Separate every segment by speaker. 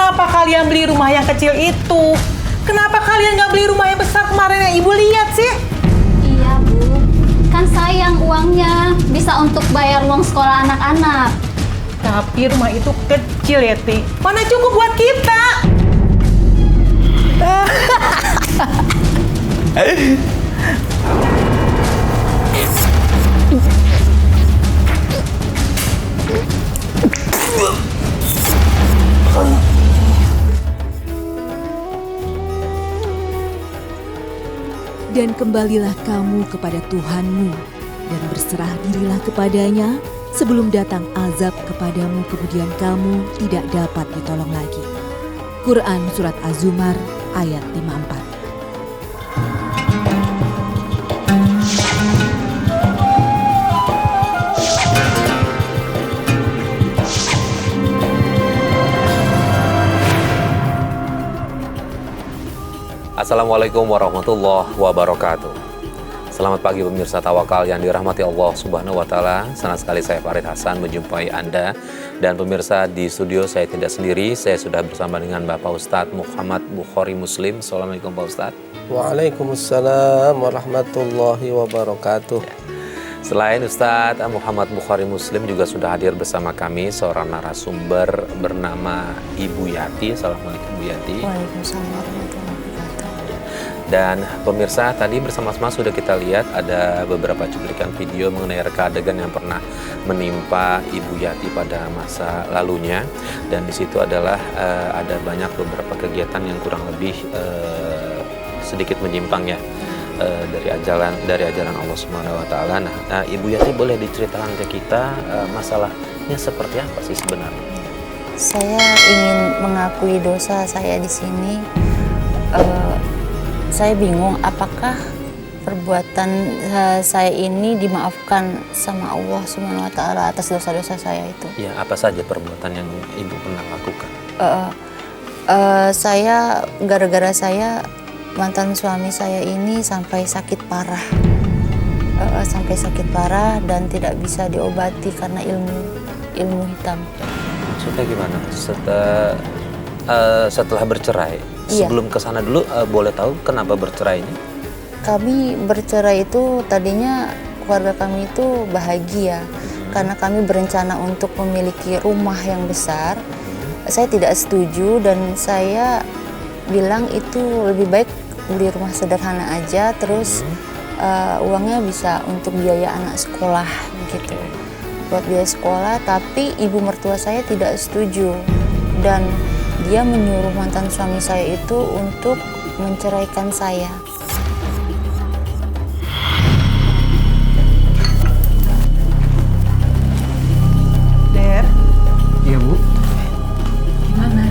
Speaker 1: Kenapa kalian beli rumah yang kecil itu? Kenapa kalian nggak beli rumah yang besar kemarin yang Ibu lihat sih?
Speaker 2: Iya, Bu. Kan sayang uangnya, bisa untuk bayar uang sekolah anak-anak.
Speaker 1: Tapi rumah itu kecil ya, Ti. Mana cukup buat kita?
Speaker 3: Dan kembalilah kamu kepada Tuhanmu dan berserah dirilah kepadanya sebelum datang azab kepadamu kemudian kamu tidak dapat ditolong lagi. Quran Surat Az-Zumar ayat 54.
Speaker 4: Assalamualaikum warahmatullahi wabarakatuh. Selamat pagi pemirsa Tawakal yang dirahmati Allah Subhanahu wa taala. Senang sekali saya Farid Hasan menjumpai Anda dan pemirsa di studio. Saya tidak sendiri, saya sudah bersama dengan Bapak Ustadz Muhammad Bukhari Muslim. Assalamualaikum Pak Ustadz.
Speaker 5: Waalaikumsalam warahmatullahi wabarakatuh.
Speaker 4: Selain Ustadz Muhammad Bukhari Muslim juga sudah hadir bersama kami seorang narasumber bernama Ibu Yati. Assalamualaikum Bu Yati.
Speaker 2: Waalaikumsalam warahmatullahi wabarakatuh.
Speaker 4: Dan pemirsa, tadi bersama-sama sudah kita lihat ada beberapa cuplikan video mengenai reka adegan yang pernah menimpa Ibu Yati pada masa lalunya. Dan di situ adalah ada banyak beberapa kegiatan yang kurang lebih sedikit menyimpang ya dari ajaran Allah Subhanahu wa taala. Nah, Ibu Yati boleh diceritakan ke kita masalahnya seperti apa sih sebenarnya?
Speaker 6: Saya ingin mengakui dosa saya di sini. Saya bingung apakah perbuatan saya ini dimaafkan sama Allah Subhanahu wa taala atas dosa-dosa saya itu.
Speaker 4: Ya, apa saja perbuatan yang Ibu pernah lakukan?
Speaker 6: Gara-gara saya mantan suami saya ini sampai sakit parah. Sampai sakit parah dan tidak bisa diobati karena ilmu hitam.
Speaker 4: Maksudnya gimana? Setelah bercerai?
Speaker 6: Iya.
Speaker 4: Sebelum ke sana dulu, boleh tahu kenapa bercerainya?
Speaker 6: Kami bercerai itu tadinya keluarga kami itu bahagia karena kami berencana untuk memiliki rumah yang besar. Saya tidak setuju dan saya bilang itu lebih baik beli rumah sederhana aja, terus uangnya bisa untuk biaya anak sekolah gitu, buat biaya sekolah. Tapi ibu mertua saya tidak setuju dan dia menyuruh mantan suami saya itu untuk menceraikan saya.
Speaker 1: Der,
Speaker 5: Iya Bu.
Speaker 1: gimana?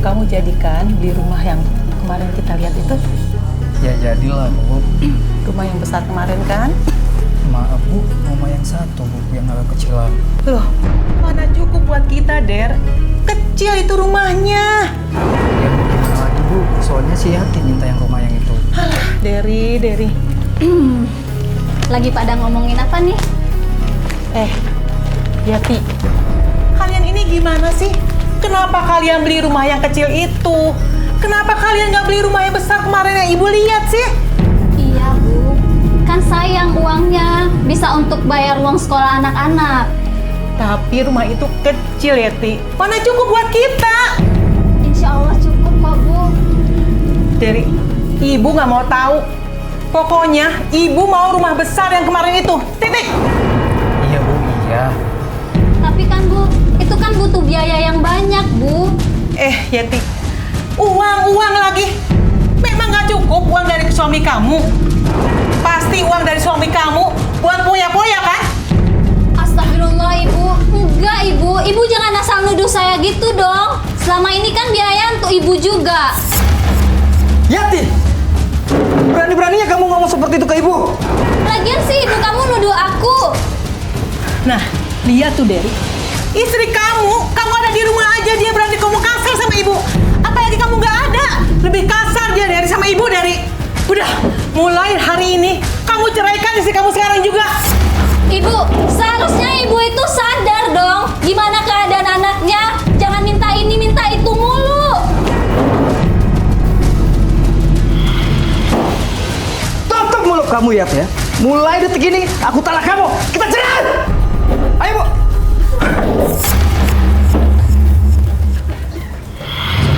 Speaker 1: Kamu jadikan di rumah yang kemarin kita lihat itu?
Speaker 5: Ya jadilah Bu.
Speaker 1: Rumah yang besar kemarin kan?
Speaker 5: Maaf Bu, rumah yang satu Bu, yang agak kecilan.
Speaker 1: Loh, mana cukup buat kita, Der? Kecil itu rumahnya.
Speaker 5: Ya Bu, gimana lagi Bu, soalnya si Yati minta yang rumah yang itu.
Speaker 1: Alah, Deri.
Speaker 2: Lagi pada ngomongin apa nih?
Speaker 1: Yati, kalian ini gimana sih? Kenapa kalian beli rumah yang kecil itu? Kenapa kalian nggak beli rumah yang besar kemarin yang Ibu lihat sih?
Speaker 2: Iya, Bu. Kan sayang uangnya, bisa untuk bayar uang sekolah anak-anak.
Speaker 1: Tapi rumah itu kecil ya, Ti. Mana cukup buat kita?
Speaker 2: Insya Allah cukup kok, Bu.
Speaker 1: Dari Ibu nggak mau tahu. Pokoknya Ibu mau rumah besar yang kemarin itu. Titik.
Speaker 5: Iya Bu, iya.
Speaker 2: Tapi kan, Bu, itu kan butuh biaya yang banyak, Bu.
Speaker 1: Yati, uang lagi. Memang nggak cukup uang dari suami kamu. Pasti uang dari suami kamu buat poya-poya kan?
Speaker 2: Astagfirullah, Ibu. Enggak, Ibu. Ibu jangan asal nuduh saya gitu dong. Selama ini kan biaya untuk Ibu juga.
Speaker 5: Yati! Berani-beraninya kamu ngomong seperti itu ke Ibu?
Speaker 2: Lagian sih Ibu kamu nuduh aku.
Speaker 1: Nah, lihat tuh Deri. Istri kamu ada di rumah aja dia berani ngomong kasar sama Ibu. Apalagi kamu nggak ada. Lebih kasar dia Deri sama Ibu, Deri. Udah, mulai hari ini kamu ceraikan istri kamu sekarang juga.
Speaker 2: Ibu, seharusnya Ibu itu sadar dong gimana keadaan anaknya. Jangan minta ini, minta
Speaker 5: lihat ya. Mulai detik ini aku talak kamu. Kita cerai. Ayo, Bu.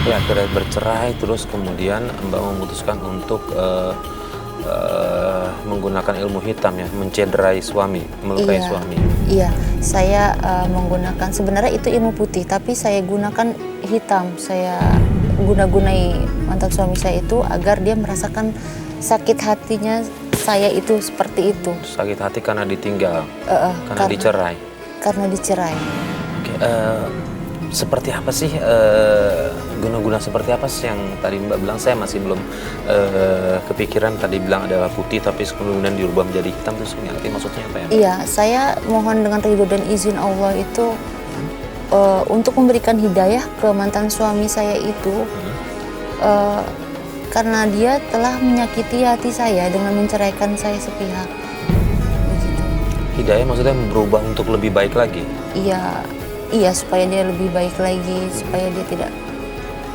Speaker 4: Sampai akhirnya bercerai, terus kemudian Mbak memutuskan untuk menggunakan ilmu hitam ya, mencederai suami, melukai suami.
Speaker 6: Iya, saya menggunakan, sebenarnya itu ilmu putih, tapi saya gunakan hitam. Saya guna-gunai mantan suami saya itu agar dia merasakan sakit hatinya saya itu seperti itu.
Speaker 4: Sakit hati karena ditinggal, karena dicerai.
Speaker 6: Karena dicerai.
Speaker 4: Oke, seperti apa sih, guna-guna seperti apa sih yang tadi Mbak bilang? Saya masih belum kepikiran. Tadi bilang adalah putih tapi kemudian diubah menjadi hitam, terus ngerti maksudnya apa ya?
Speaker 6: Iya, saya mohon dengan ridho dan izin Allah itu untuk memberikan hidayah ke mantan suami saya itu, karena dia telah menyakiti hati saya dengan menceraikan saya sepihak. Begitu.
Speaker 4: Hidayah maksudnya berubah untuk lebih baik lagi?
Speaker 6: Iya, supaya dia lebih baik lagi, supaya dia tidak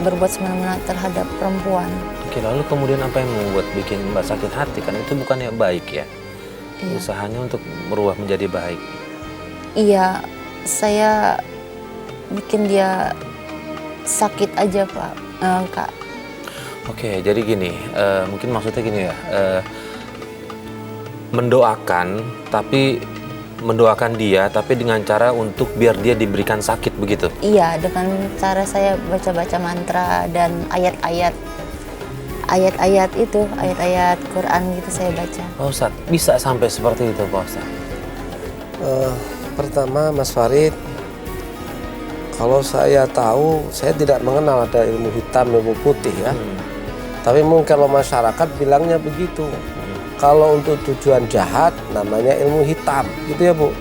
Speaker 6: berbuat semena-mena terhadap perempuan.
Speaker 4: Oke, lalu kemudian apa yang membuat bikin Mbak sakit hati? Kan itu bukannya baik ya?
Speaker 6: Iya.
Speaker 4: Usahanya untuk berubah menjadi baik.
Speaker 6: Iya, saya bikin dia sakit aja, Pak, Kak.
Speaker 4: Oke, jadi gini, mungkin maksudnya gini ya, mendoakan dia, tapi dengan cara untuk biar dia diberikan sakit begitu?
Speaker 6: Iya, dengan cara saya baca-baca mantra dan ayat-ayat itu, ayat-ayat Quran gitu saya baca.
Speaker 4: Pak Ustadz, bisa sampai seperti itu Pak Ustadz?
Speaker 7: Pertama, Mas Farid, kalau saya tahu, saya tidak mengenal ada ilmu hitam, ilmu putih ya. Tapi mungkin kalau masyarakat bilangnya begitu. Kalau untuk tujuan jahat namanya ilmu hitam, gitu ya Bu.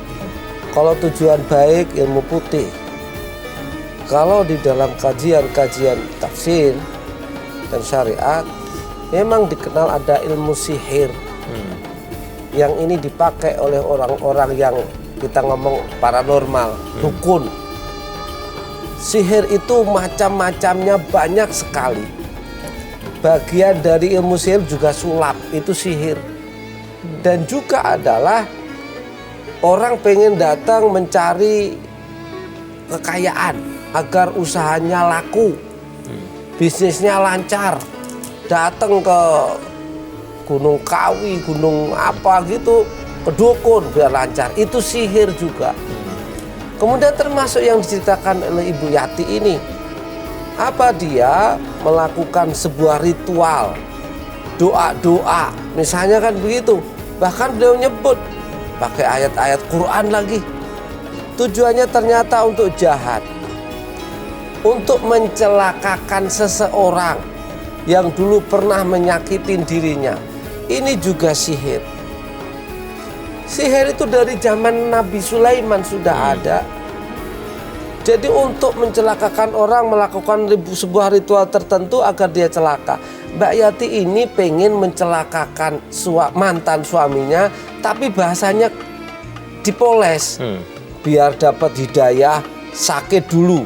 Speaker 7: Kalau tujuan baik ilmu putih. Kalau di dalam kajian-kajian tafsir dan syariat, memang dikenal ada ilmu sihir. Yang ini dipakai oleh orang-orang yang kita ngomong paranormal, dukun. Sihir itu macam-macamnya banyak sekali. Bagian dari ilmu sihir juga sulap, itu sihir. Dan juga adalah orang pengen datang mencari kekayaan agar usahanya laku, bisnisnya lancar. Datang ke Gunung Kawi, gunung apa gitu, ke dukun biar lancar. Itu sihir juga. Kemudian termasuk yang diceritakan oleh Ibu Yati ini, apa dia melakukan sebuah ritual doa-doa, misalnya kan begitu. Bahkan beliau nyebut pakai ayat-ayat Quran lagi. Tujuannya ternyata untuk jahat, untuk mencelakakan seseorang yang dulu pernah menyakitin dirinya. Ini juga sihir. Sihir itu dari zaman Nabi Sulaiman sudah ada. Jadi untuk mencelakakan orang, melakukan sebuah ritual tertentu agar dia celaka. Mbak Yati ini pengen mencelakakan mantan suaminya, tapi bahasanya dipoles. Biar dapat hidayah, sakit dulu.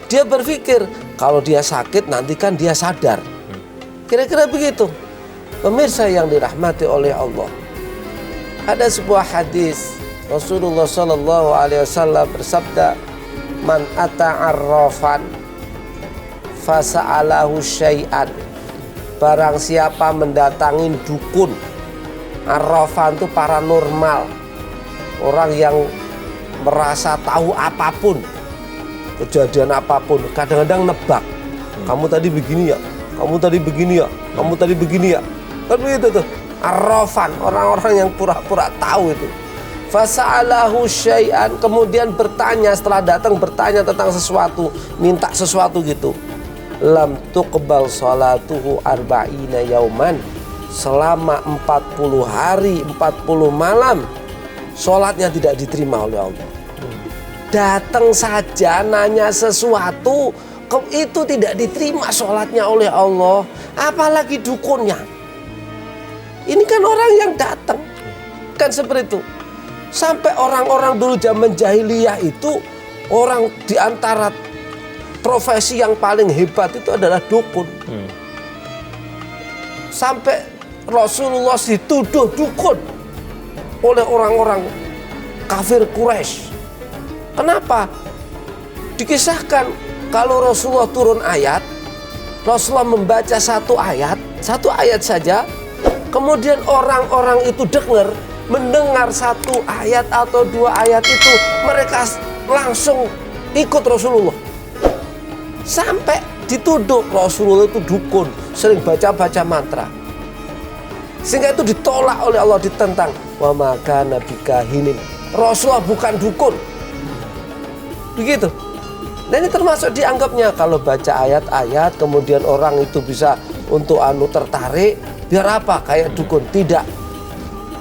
Speaker 7: Dia berpikir kalau dia sakit nanti kan dia sadar. Kira-kira begitu. Pemirsa yang dirahmati oleh Allah. Ada sebuah hadis Rasulullah SAW bersabda, man ata'arrafan fasa'alahu syai'an. Barang siapa mendatangin dukun. Arrafan itu paranormal, orang yang merasa tahu apapun, kejadian apapun, kadang-kadang nebak. Kamu tadi begini ya, kamu tadi begini ya, kamu tadi begini ya. Kan begitu tuh. Arrafan, orang-orang yang pura-pura tahu itu. Fasa'alahu syai'an, kemudian bertanya, setelah datang bertanya tentang sesuatu, minta sesuatu gitu. Lam tuqbal salatuhu arba'ina yauman, selama 40 hari 40 malam sholatnya tidak diterima oleh Allah. Datang saja nanya sesuatu, itu tidak diterima sholatnya oleh Allah, apalagi dukunnya. Ini kan orang yang datang, kan seperti itu. Sampai orang-orang dulu zaman jahiliyah itu, orang diantara profesi yang paling hebat itu adalah dukun. Sampai Rasulullah dituduh dukun oleh orang-orang kafir Quraisy. Kenapa? Dikisahkan kalau Rasulullah turun ayat, Rasulullah membaca satu ayat saja, kemudian orang-orang itu mendengar satu ayat atau dua ayat itu, mereka langsung ikut Rasulullah. Sampai dituduh Rasulullah itu dukun, sering baca-baca mantra. Sehingga itu ditolak oleh Allah, ditentang. Wa maka nabi kahinin. Rasulullah bukan dukun. Begitu. Dan ini termasuk dianggapnya kalau baca ayat-ayat kemudian orang itu bisa untuk tertarik, biar apa? Kayak dukun. Tidak.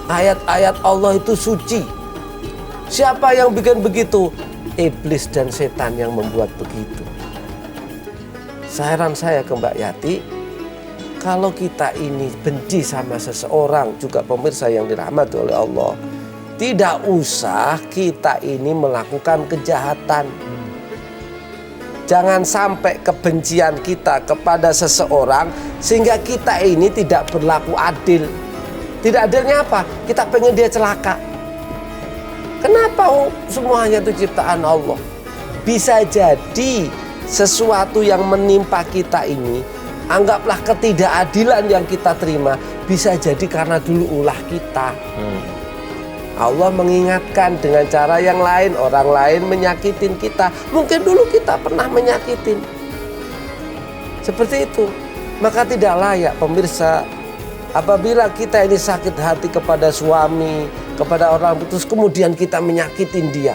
Speaker 7: Ayat-ayat Allah itu suci. Siapa yang bikin begitu? Iblis dan setan yang membuat begitu. Saran saya ke Mbak Yati, kalau kita ini benci sama seseorang, juga pemirsa yang dirahmati oleh Allah, tidak usah kita ini melakukan kejahatan. Jangan sampai kebencian kita kepada seseorang sehingga kita ini tidak berlaku adil. Tidak adilnya apa? Kita pengen dia celaka. Kenapa? Semuanya itu ciptaan Allah. Bisa jadi sesuatu yang menimpa kita ini, anggaplah ketidakadilan yang kita terima, bisa jadi karena dulu ulah kita. Allah mengingatkan dengan cara yang lain, orang lain menyakitin kita. Mungkin dulu kita pernah menyakitin. Seperti itu. Maka tidak layak pemirsa, apabila kita ini sakit hati kepada suami, kepada orang putus, kemudian kita menyakitin dia.